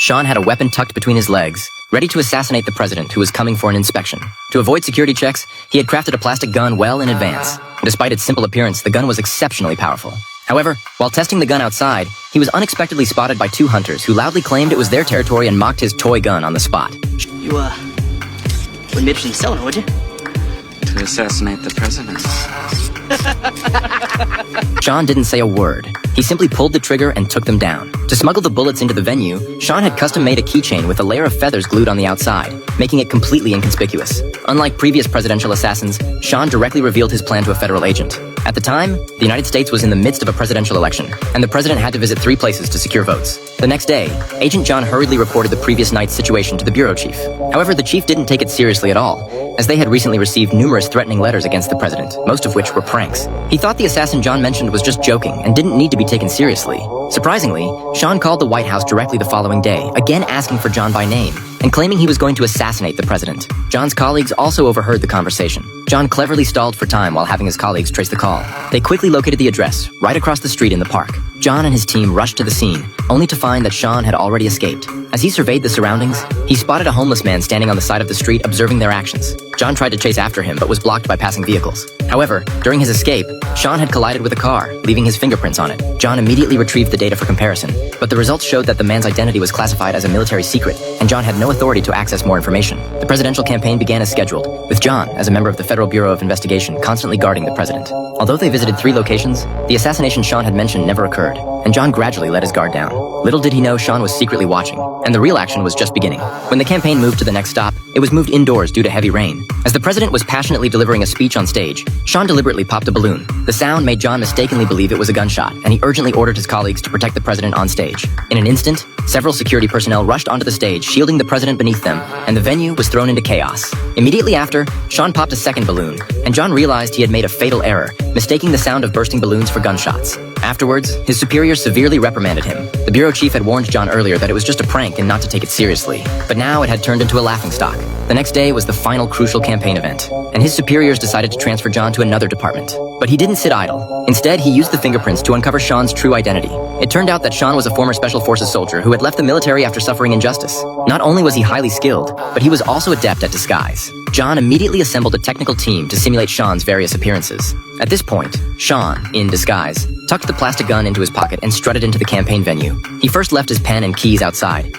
Sean had a weapon tucked between his legs, ready to assassinate the president who was coming for an inspection. To avoid security checks, he had crafted a plastic gun well in advance. Despite its simple appearance, the gun was exceptionally powerful. However, while testing the gun outside, he was unexpectedly spotted by two hunters who loudly claimed it was their territory and mocked his toy gun on the spot. You, wouldn't be interested in selling it, would you? To assassinate the president. Sean didn't say a word. He simply pulled the trigger and took them down. To smuggle the bullets into the venue, Sean had custom-made a keychain with a layer of feathers glued on the outside, making it completely inconspicuous. Unlike previous presidential assassins, Sean directly revealed his plan to a federal agent. At the time, the United States was in the midst of a presidential election, and the president had to visit 3 places to secure votes. The next day, Agent John hurriedly reported the previous night's situation to the bureau chief. However, the chief didn't take it seriously at all, as they had recently received numerous threatening letters against the president, most of which were pranks. He thought the assassin John mentioned was just joking and didn't need to be taken seriously. Surprisingly, Sean called the White House directly the following day, again asking for John by name, and claiming he was going to assassinate the president. John's colleagues also overheard the conversation. John cleverly stalled for time while having his colleagues trace the call. They quickly located the address, right across the street in the park. John and his team rushed to the scene, only to find that Sean had already escaped. As he surveyed the surroundings, he spotted a homeless man standing on the side of the street observing their actions. John tried to chase after him but was blocked by passing vehicles. However, during his escape, Sean had collided with a car, leaving his fingerprints on it. John immediately retrieved the data for comparison, but the results showed that the man's identity was classified as a military secret, and John had no authority to access more information. The presidential campaign began as scheduled, with John, as a member of the Federal Bureau of Investigation, constantly guarding the president. Although they visited 3 locations, the assassination Sean had mentioned never occurred, and John gradually let his guard down. Little did he know Sean was secretly watching, and the real action was just beginning. When the campaign moved to the next stop, it was moved indoors due to heavy rain. As the president was passionately delivering a speech on stage, Sean deliberately popped a balloon. The sound made John mistakenly believe it was a gunshot, and he urgently ordered his colleagues to protect the president on stage. In an instant, several security personnel rushed onto the stage, shielding the president beneath them, and the venue was thrown into chaos. Immediately after, Sean popped a second balloon, and John realized he had made a fatal error, mistaking the sound of bursting balloons for gunshots. Afterwards, his superiors severely reprimanded him. The bureau chief had warned John earlier that it was just a prank and not to take it seriously, but now it had turned into a laughingstock. The next day was the final crucial campaign event, and his superiors decided to transfer John to another department. But he didn't sit idle. Instead, he used the fingerprints to uncover Sean's true identity. It turned out that Sean was a former Special Forces soldier who had left the military after suffering injustice. Not only was he highly skilled, but he was also adept at disguise. John immediately assembled a technical team to simulate Sean's various appearances. At this point, Sean, in disguise, tucked the plastic gun into his pocket and strutted into the campaign venue. He first left his pen and keys outside,